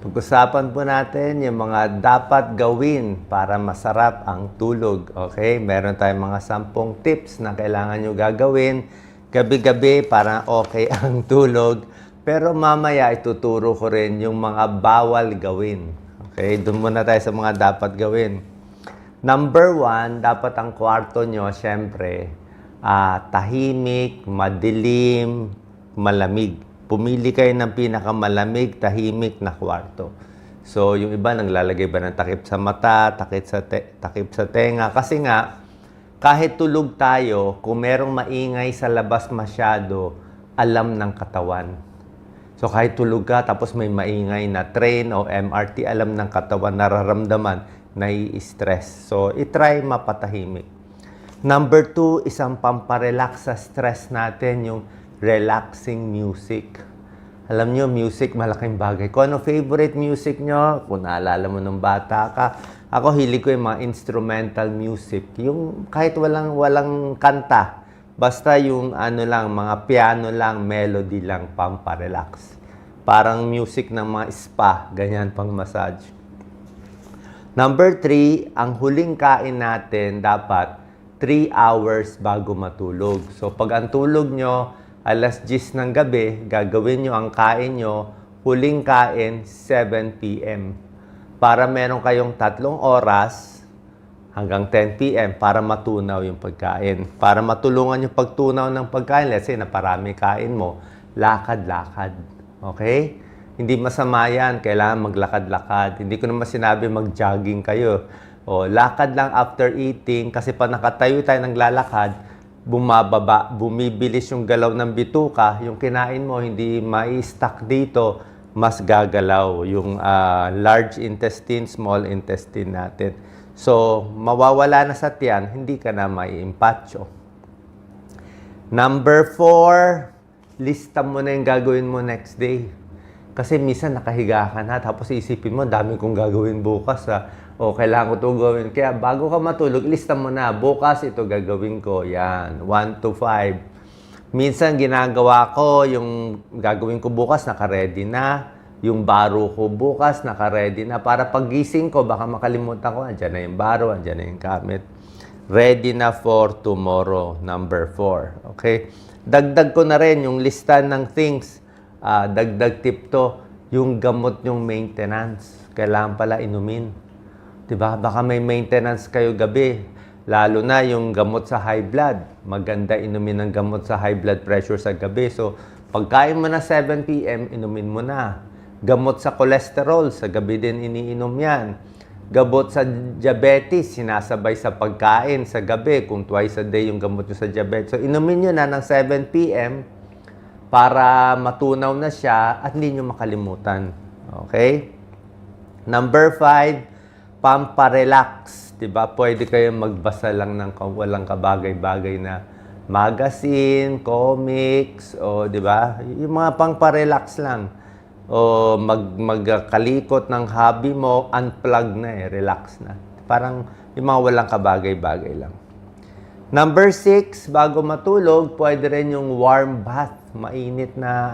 Pag-usapan po natin yung mga dapat gawin para masarap ang tulog. Okay? Meron tayong mga 10 tips na kailangan nyo gagawin gabi-gabi para okay ang tulog. Pero mamaya ituturo ko rin yung mga bawal gawin. Okay? Doon muna tayo sa mga dapat gawin. Number 1, dapat ang kwarto nyo, syempre, tahimik, madilim, malamig. Pumili kayo ng pinakamalamig, tahimik na kwarto. So, yung iba naglalagay ba ng takip sa mata, takip sa tenga. Kasi nga, kahit tulog tayo, kung merong maingay sa labas masyado, alam ng katawan. So, kahit tulog ka, tapos may maingay na train o MRT, alam ng katawan, nararamdaman, nai-stress. So, itry mapatahimik. Number 2, isang pamparelax sa stress natin, yung relaxing music. Alam nyo, music, malaking bagay. Kung ano favorite music nyo, kung naalala mo nung bata ka, ako hilig ko yung mga instrumental music. Yung kahit walang kanta, basta yung ano lang, mga piano lang, melody lang, pamparelax. Parang music ng mga spa, ganyan pang massage. Number 3, ang huling kain natin dapat 3 hours bago matulog. So, pag ang tulog nyo, alas 10 ng gabi, gagawin nyo ang kain nyo, huling kain, 7 p.m. Para meron kayong 3 oras hanggang 10 p.m. para matunaw yung pagkain. Para matulungan yung pagtunaw ng pagkain, let's say, naparami kain mo, lakad-lakad. Okay? Hindi masama yan, kailangan maglakad-lakad. Hindi ko naman sinabi mag-jogging kayo. O, lakad lang after eating, kasi pa nakatayo tayo ng lalakad, bumababa, bumibilis yung galaw ng bituka, yung kinain mo hindi mai-stuck dito, mas gagalaw yung large intestine, small intestine natin. So, mawawala na sa tiyan, hindi ka na mai-impatcho. Number 4, lista mo na yung gagawin mo next day. Kasi minsan nakahiga ka na, tapos isipin mo, dami kong gagawin bukas. O, kailangan ko ito gawin. Kaya bago ka matulog, lista mo na, bukas ito gagawin ko. Yan, 1 to 5. Minsan ginagawa ko, yung gagawin ko bukas, naka-ready na. Yung baro ko bukas, naka-ready na. Para paggising ko, baka makalimutan ko, andyan na yung baro, andyan na yung gamit. Ready na for tomorrow, number 4. Okay? Dagdag ko na rin yung lista ng things. Dagdag tip to, yung gamot yung maintenance. Kailangan pala inumin. Diba? Baka may maintenance kayo gabi. Lalo na yung gamot sa high blood. Maganda inumin ng gamot sa high blood pressure sa gabi. So, pagkain mo na 7 p.m., inumin mo na. Gamot sa cholesterol, sa gabi din iniinom yan. Gamot sa diabetes, sinasabay sa pagkain sa gabi. Kung twice a day yung gamot nyo sa diabetes. So, inumin nyo na ng 7 p.m. para matunaw na siya at hindi nyo makalimutan. Okay? Number 5, pamparelax. Diba? Pwede kayong magbasa lang ng walang kabagay-bagay na magazine, comics, o diba? Yung mga pamparelax lang. O magkalikot ng hobby mo, unplug na relax na. Parang yung mga walang kabagay-bagay lang. Number 6, bago matulog, pwede rin yung warm bath. Mainit na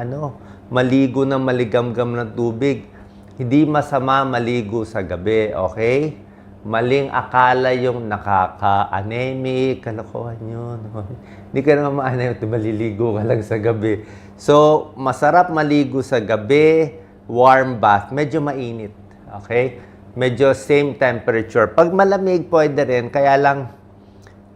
maligo ng maligamgam na tubig. Hindi masama maligo sa gabi, okay? Maling akala yung nakaka-anemic, kalokohan yun. Hindi ka naman ma-anemic, maliligo ka lang sa gabi. So, masarap maligo sa gabi, warm bath, medyo mainit, okay? Medyo same temperature. Pag malamig, pwede rin, kaya lang,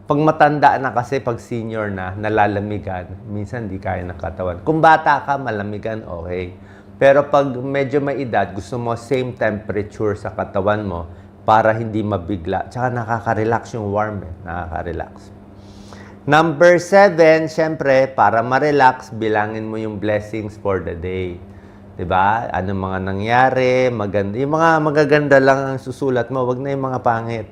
pag matanda na kasi, pag senior na, nalalamigan, minsan di kaya ng katawan. Kung bata ka, malamigan, okay. Pero pag medyo may edad, gusto mo same temperature sa katawan mo para hindi mabigla. Tsaka nakaka-relax yung warm, nakaka-relax. Number 7, syempre, para ma-relax, bilangin mo yung blessings for the day. Diba? Ano mga nangyari, maganda. Yung mga magaganda lang ang susulat mo, wag na yung mga pangit.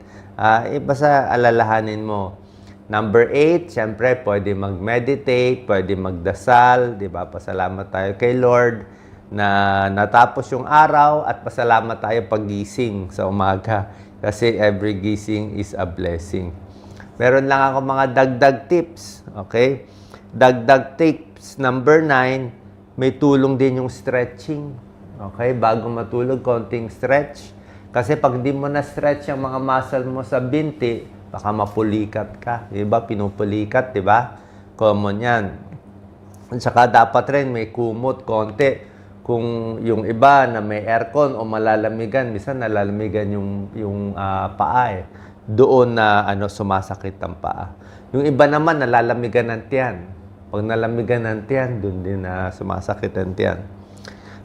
Basta alalahanin mo. Number 8, syempre, pwede mag-meditate, pwede magdasal, di ba? Pasalamat tayo kay Lord na natapos yung araw at pasalamat tayo paggising sa umaga kasi every gising is a blessing. Meron lang ako mga dagdag tips, okay? Dagdag tips number 9, may tulong din yung stretching. Okay? Bago matulog, konting stretch. Kasi pag di mo na-stretch ang mga muscle mo sa binti, baka mapulikat ka. Diba? Pinupulikat, diba? Common yan. At saka dapat rin may kumot, konti. Kung yung iba na may aircon o malalamigan, minsan nalalamigan yung paa eh. Doon na sumasakit ang paa. Yung iba naman nalalamigan ng tiyan. Pag nalamigan ng tiyan, doon din na sumasakit ang tiyan.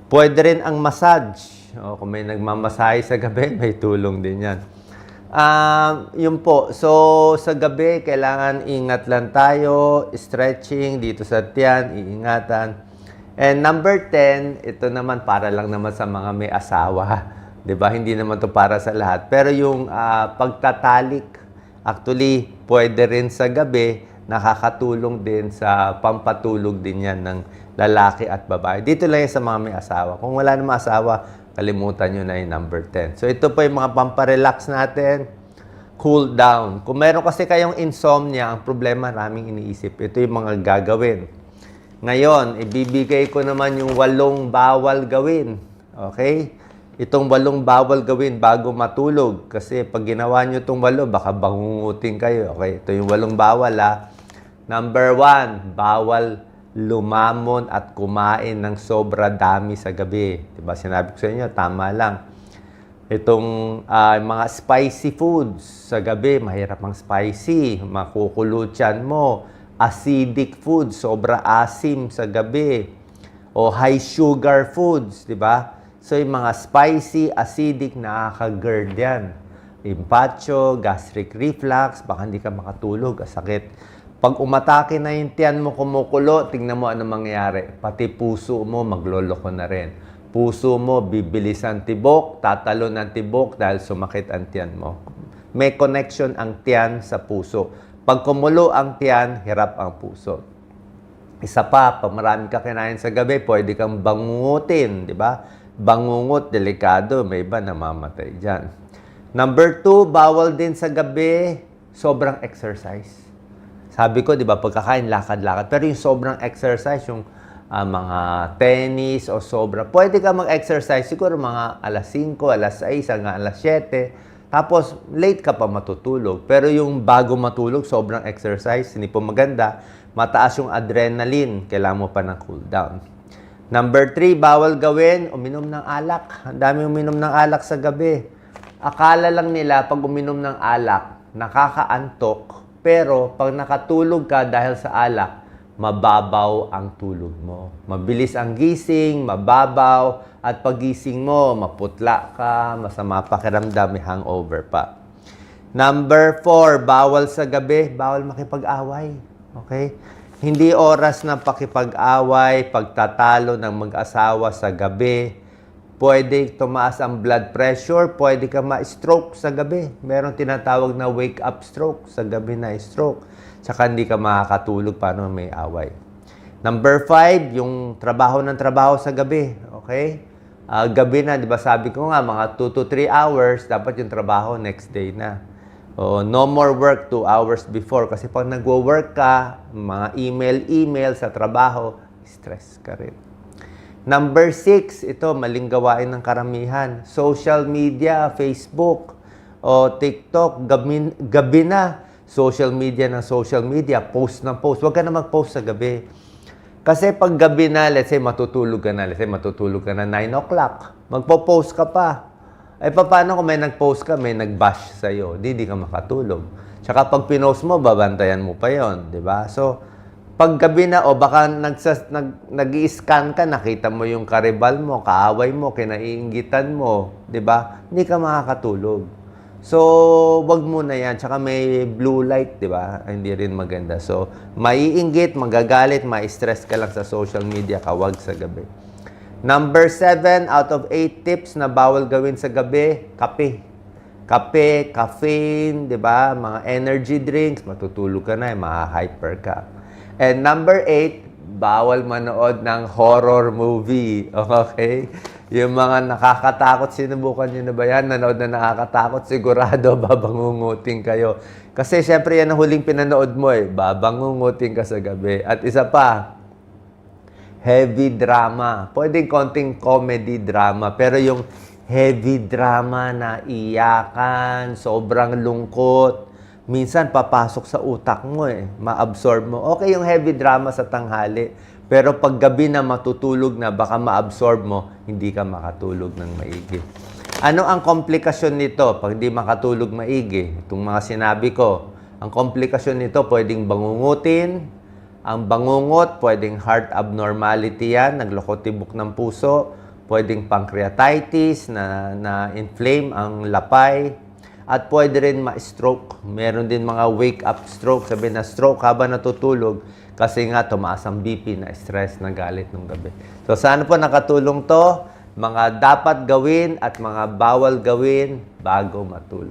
Pwede rin ang massage. O, kung may nagmamasahe sa gabi, may tulong din yan. Yun po. So, sa gabi, kailangan ingat lang tayo. Stretching dito sa tiyan, iingatan. And number 10, ito naman para lang naman sa mga may asawa. 'Di ba? Hindi naman to para sa lahat. Pero yung pagtatalik, actually, pwede rin sa gabi, nakakatulong din sa pampatulog din yan ng lalaki at babae. Dito lang yan sa mga may asawa. Kung wala namang asawa, kalimutan nyo na yung number 10. So, ito po yung mga pamparelax natin. Cool down. Kung meron kasi kayong insomnia, ang problema, maraming iniisip. Ito yung mga gagawin. Ngayon, ibibigay ko naman yung 8 bawal gawin. Okay? Itong 8 bawal gawin bago matulog. Kasi pag ginawa nyo itong 8, baka bangungutin kayo. Okay? Ito yung 8 bawal ha. Number 1, bawal lumamon at kumain ng sobra dami sa gabi. Diba? Sinabi ko sa inyo, tama lang. Itong mga spicy foods sa gabi, mahirap ang spicy. Makukulo tiyan mo. Acidic foods, sobra asim sa gabi. O high sugar foods, di ba? So, yung mga spicy, acidic, nakaka-GERD yan. Impatcho, gastric reflux, baka hindi ka makatulog, sakit. Pag umatake na yung tiyan mo kumukulo, tingnan mo ano mangyayari. Pati puso mo, magloloko na rin. Puso mo, bibilis ang tibok, tatalo ng tibok dahil sumakit ang tiyan mo. May connection ang tiyan sa puso. Pag kumulo ang tiyan, hirap ang puso. Isa pa, pag marami ka kinain sa gabi, pwede kang bangungutin, di ba? Bangungot, delikado, may iba namamatay dyan. Number 2, bawal din sa gabi, sobrang exercise. Sabi ko, di ba, pagkakain, lakad-lakad. Pero yung sobrang exercise, yung mga tennis o sobra, pwede ka mag-exercise siguro mga alas 5, alas 6, hanggang alas 7. Tapos, late ka pa matutulog. Pero yung bago matulog, sobrang exercise, hindi po maganda. Mataas yung adrenaline, kailangan mo pa ng cool down. Number 3, bawal gawin, uminom ng alak. Ang dami uminom ng alak sa gabi. Akala lang nila, pag uminom ng alak, nakakaantok. Pero, pag nakatulog ka dahil sa alak, mababaw ang tulog mo. Mabilis ang gising, mababaw, at pagising mo, maputla ka, masama pakiramdam, may hangover pa. Number 4, bawal sa gabi, bawal makipag-away. Okay? Hindi oras na pakipag-away, pagtatalo ng mag-asawa sa gabi. Pwede tumaas ang blood pressure, pwede ka ma-stroke sa gabi. Meron tinatawag na wake-up stroke, sa gabi na stroke. Tsaka hindi ka makakatulog paano may away. Number 5, yung trabaho ng trabaho sa gabi. Okay? Gabi na, di ba sabi ko nga, mga 2 to 3 hours, dapat yung trabaho next day na. No more work 2 hours before. Kasi pag nagwo-work ka, mga email sa trabaho, stress ka rin. Number 6, ito, maling gawain ng karamihan. Social media, Facebook, o TikTok, gabi na. Social media, post na post. Huwag ka na mag-post sa gabi. Kasi pag gabi na, let's say matutulog ka na 9 o'clock, magpo-post ka pa. Ay, paano kung may nag-post ka, may nag-bash sa'yo, di ka makatulog. Tsaka pag pinost mo, babantayan mo pa yon, di ba? So, pag gabi na, o baka nag-i-scan ka, nakita mo yung karibal mo, kaaway mo, kinaiinggitan mo, di ba? Hindi ka makakatulog. So, wag mo na yan. Tsaka may blue light, di ba? Hindi rin maganda. So, maiinggit, magagalit, ma-stress ka lang sa social media, wag sa gabi. Number 7 out of 8 tips na bawal gawin sa gabi, kape. Kape, caffeine, di ba? Mga energy drinks, matutulog ka na, ma-hyper ka. And number 8, bawal manood ng horror movie. Okay? Yung mga nakakatakot, sinubukan nyo na ba yan? Nanood na nakakatakot, sigurado babangungutin kayo. Kasi syempre yan ang huling pinanood mo eh. Babangungutin ka sa gabi. At isa pa, heavy drama. Pwedeng konting comedy drama, pero yung heavy drama na iyakan, sobrang lungkot, minsan papasok sa utak mo ma-absorb mo. Okay yung heavy drama sa tanghali, pero pag gabi na matutulog na, baka ma-absorb mo, hindi ka makatulog ng maigi. Ano ang komplikasyon nito pag di makatulog maigi? Itong mga sinabi ko, ang komplikasyon nito pwedeng bangungutin. Ang bangungot, pwedeng heart abnormality yan, nagloko-tibok ng puso. Pwedeng pancreatitis, na-inflame ang lapay. At pwede rin ma-stroke. Meron din mga wake-up stroke. Sabi na stroke habang natutulog kasi nga tumaas ang BP, na stress, na galit ng gabi. So sana po nakatulong to. Mga dapat gawin at mga bawal gawin bago matulog.